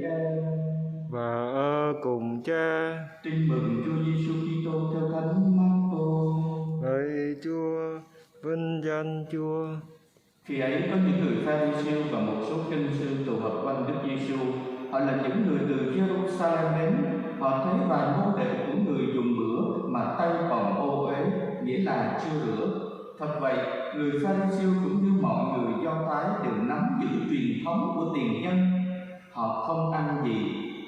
Cha và ở cùng Cha. Tin mừng Chúa Giêsu Kitô theo Thánh Marco. Lạy Chúa, vinh danh Chúa. Khi ấy có những người Pha-ri-siêu và một số kinh sư tụ họp quanh Đức Giêsu. Họ là những người từ Jerusalem đến. Họ thấy vài môn đệ của người dùng bữa mà tay còn ô uế, nghĩa là chưa rửa. Thật vậy, người Pha-ri-siêu cũng như mọi người Do Thái đều nắm giữ truyền thống của tiền nhân. Họ không ăn gì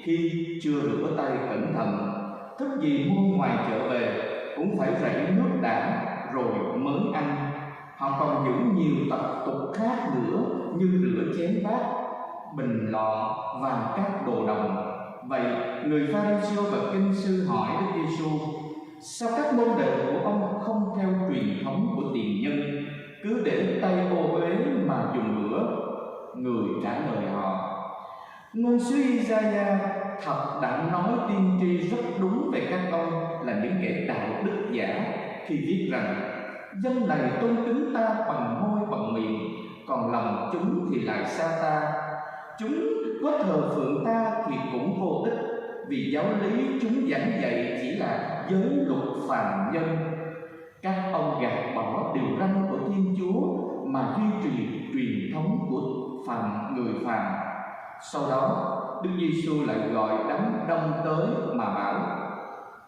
khi chưa rửa tay cẩn thận. Thức gì mua ngoài chợ về cũng phải rảy nước đã rồi mới ăn. Họ còn giữ nhiều tập tục khác nữa như rửa chén bát, bình lọ và các đồ đồng. Vậy người Pha-ri-siêu và kinh sư hỏi Đức Giêsu: sao các môn đệ của ông không theo truyền thống của tiền nhân, cứ để tay ô uế mà dùng bữa? Người trả lời họ: ngôn sứ Isaiah thật đã nói tiên tri rất đúng về các ông là những kẻ đạo đức giả khi viết rằng: dân này tôn kính ta bằng môi bằng miệng, còn lòng chúng thì lại xa ta. Chúng có thờ phượng ta thì cũng vô ích, vì giáo lý chúng giảng dạy chỉ là giới luật phàm nhân. Các ông gạt bỏ điều răn của Thiên Chúa mà duy trì truyền thống của người phàm. Sau đó Đức Giêsu lại gọi đám đông tới mà bảo: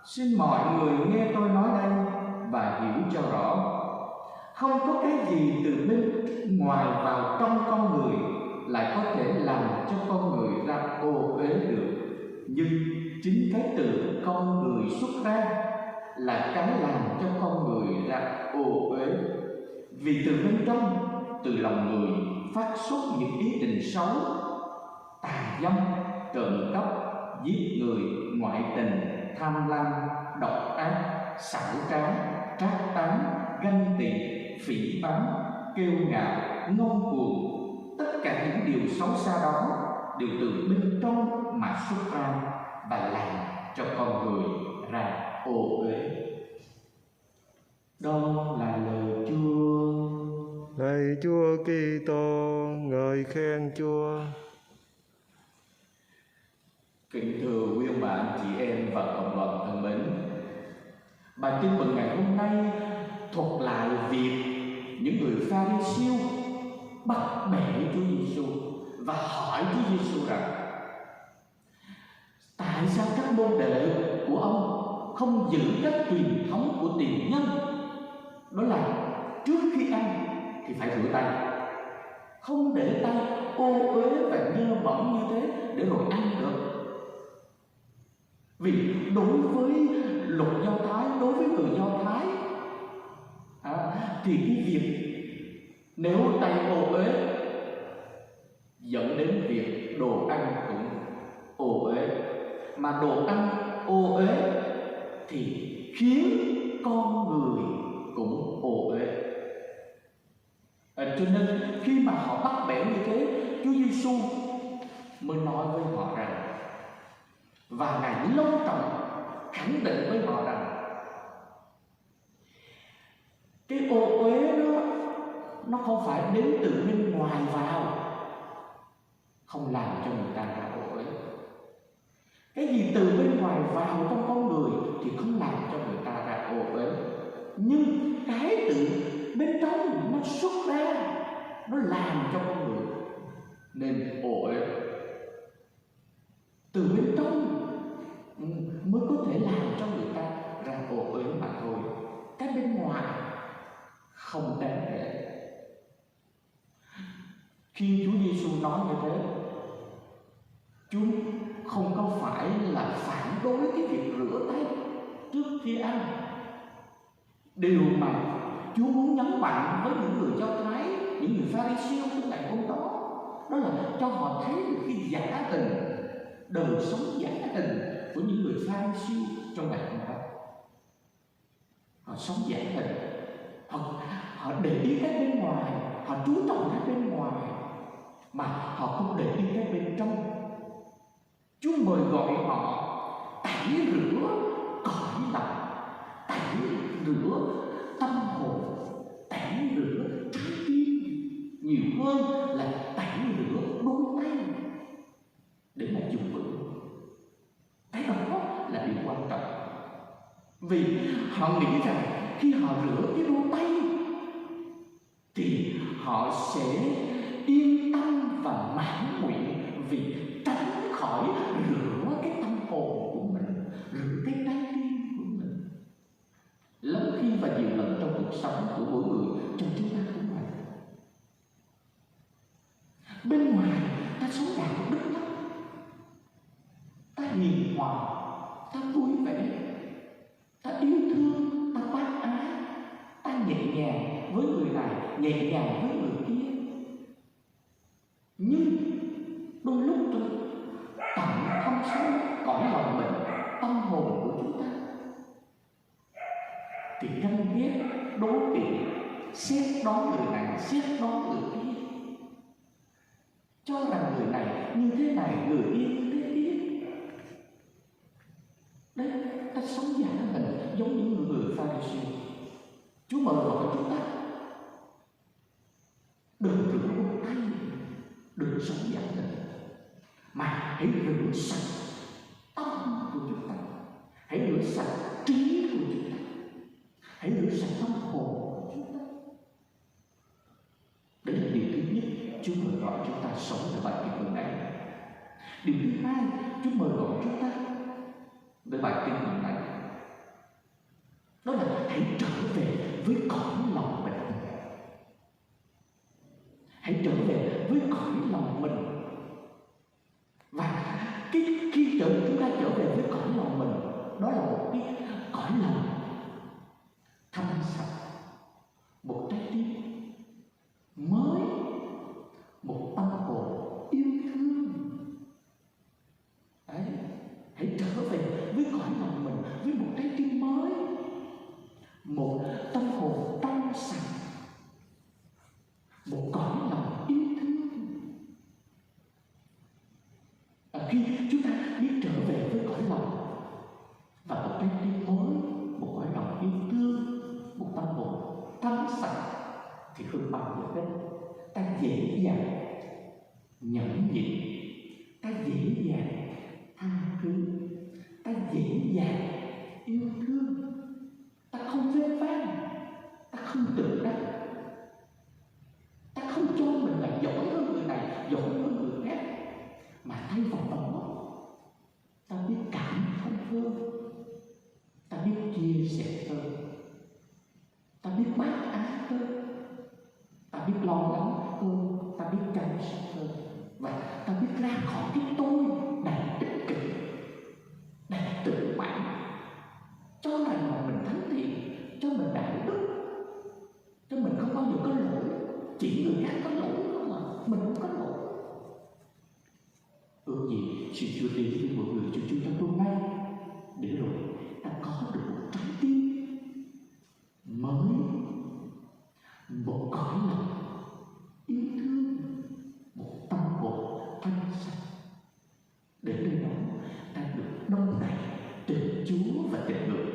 xin mọi người nghe tôi nói đây và hiểu cho rõ. Không có cái gì từ bên ngoài vào trong con người lại có thể làm cho con người ra ô uế được, nhưng chính cái từ con người xuất ra là cái làm cho con người ra ô uế. Vì từ bên trong, từ lòng người phát xuất những ý định xấu, tà dâm, trộm cắp, giết người, ngoại tình, tham lam, độc ác, xảo trá, trác tán, ganh tị, phỉ báng, kiêu ngạo, ngông cuồng. Tất cả những điều xấu xa đó đều từ bên trong mà xuất ra và làm cho con người ra ô uế. Đó là lời Chúa. Lạy Chúa Kitô, ngợi khen Chúa. Kính thưa quý ông bà, anh chị em và cộng đoàn thân mến, bài tin mừng ngày hôm nay thuật lại việc những người Pha-ri-siêu bắt bẻ Chúa Giêsu và hỏi Chúa Giêsu rằng: tại sao các môn đệ của ông không giữ các truyền thống của tiền nhân? Đó là trước khi ăn thì phải rửa tay, không để tay ô uế và nhơ bẩn như thế để rồi ăn được. Vì đối với luật Do Thái, đối với người Do Thái thì cái việc nếu tay ô uế dẫn đến việc đồ ăn cũng ô uế, mà đồ ăn ô uế thì khiến con người cũng ô uế. Cho nên khi mà họ bắt bẻ như thế, Chúa Giêsu mới nói với họ rằng, và Ngài long trọng khẳng định với họ rằng cái ô uế đó nó không phải đến từ bên ngoài vào, không làm cho người ta ra ô uế. Cái gì từ bên ngoài vào trong con người thì không làm cho người ta ra ô uế, nhưng cái từ bên trong nó xuất ra, nó làm cho con người nên ô uế. Từ bên trong mới có thể làm cho người ta ra ô uế mà thôi. Cái bên ngoài không đáng kể. Khi Chúa Giêsu nói như thế, Chúa không có phải là phản đối cái việc rửa tay trước khi ăn. Điều mà Chúa muốn nhấn mạnh với những người Do Thái, những người Pha-ri-siêu trong ngày hôm đó, đó là cho họ thấy được cái giả hình, đời sống giả hình của những người Pha-ri-siêu trong ngày hôm đó. Họ sống giả hình, họ để ý cái bên ngoài, họ chú trọng cái bên ngoài mà họ không để ý cái bên trong. Chúa mời gọi họ tẩy rửa cõi lòng, tẩy rửa tâm hồn, tẩy rửa trái tim nhiều hơn là tẩy rửa đôi tay để mà dùng Vì họ nghĩ rằng khi họ rửa cái đôi tay thì họ sẽ yên tâm và mãn nguyện, vì tránh khỏi rửa cái tâm hồn của mình, rửa cái trái tim của mình. Lắm khi và nhiều lần trong cuộc sống của mỗi người, trong chúng ta cũng vậy. Bên ngoài ta sống đạo đức lắm, ta hiền hòa, ta vui vẻ, ta yêu thương, ta bác ái, ta nhẹ nhàng với người này, nhẹ nhàng với người kia. Nhưng đôi lúc trong tận thâm sâu cõi lòng mình, tâm hồn của chúng ta thì ganh ghét, đố kỵ, xét đoán người này, xét đoán người kia, cho rằng người này như thế này, người kia như thế kia. Đấy, ta sống giả mình giống như người Pha-ri-si. Chúa mời gọi chúng ta đừng rửa đôi tay, đừng sống giả mình, mà hãy rửa sạch tâm của chúng ta, hãy rửa sạch trí của chúng ta, hãy rửa sạch tâm hồn của chúng ta. Đấy là điều thứ nhất Chúa mời gọi chúng ta sống ở bài kinh hôm nay. Điều thứ hai Chúa mời gọi chúng ta với bài kinh hôm nay, đó là hãy trở về với cõi lòng mình. Hãy trở về với cõi lòng mình. Và khi chúng ta trở về với cõi lòng mình, đó là một cái cõi lòng thanh sạch, một trái tim mới, một tâm hồn yêu thương. Đấy, hãy trở về với cõi lòng mình với một trái tim mới, một tâm hồn trong sạch, một cõi lòng yêu thương. Khi chúng ta biết trở về với cõi lòng và một trái tim mới, một cõi lòng yêu thương, một tâm hồn trong sạch, thì hơn bao giờ hết ta dễ dàng nhẫn nhịn, ta dễ dàng tha thứ, ta dễ dàng yêu thương, ta không phê phán, ta không tự đắc, ta không cho mình là giỏi hơn người này, giỏi hơn người khác, mà thay vào đó ta biết cảm thông hơn, ta biết chia sẻ hơn, ta biết bác ái hơn, ta biết lo lắng hơn, ta biết chăm sóc hơn, và ta biết ra khỏi cái tôi đầy ích kỷ, đầy tự mãn, cho rằng là mình thánh thiện, cho mình đạo đức, cho mình không bao giờ có lỗi, chỉ người khác có lỗi thôi mà mình không có lỗi. Ước gì xin Chúa đi với mọi người cho chúng ta hôm nay, để rồi ta có được một trái tim mới, một cõi lòng yêu thương, một tâm hồn thanh sạch, để nơi đó ta được đông đầy tình Chúa và tình người,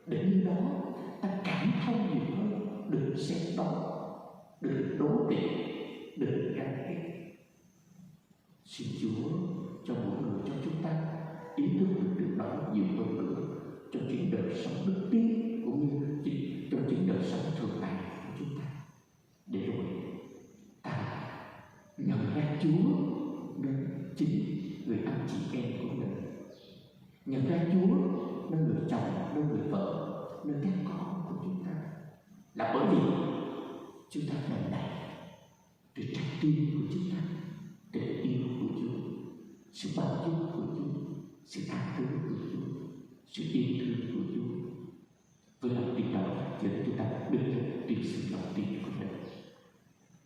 để nơi đó ta cảm thông nhiều hơn, đừng xét đoán, đừng đố kỵ, đừng ganh ghét. Xin Chúa cho mỗi người trong chúng ta ý thức được điều đó nhiều hơn nữa trong chính đời sống đức tin, cũng như trong chính đời sống thường ngày của chúng ta, để rồi ta nhận ra Chúa nơi chính người anh chị em của mình, nhận ra Chúa nơi người chồng, nơi người vợ, nơi các con của chúng ta, là bởi vì chúng ta đồng đầy từ trái tim của chúng ta, tình yêu của Chúa, sự bao dung của Chúa, sự tha thứ của Chúa, sự yêu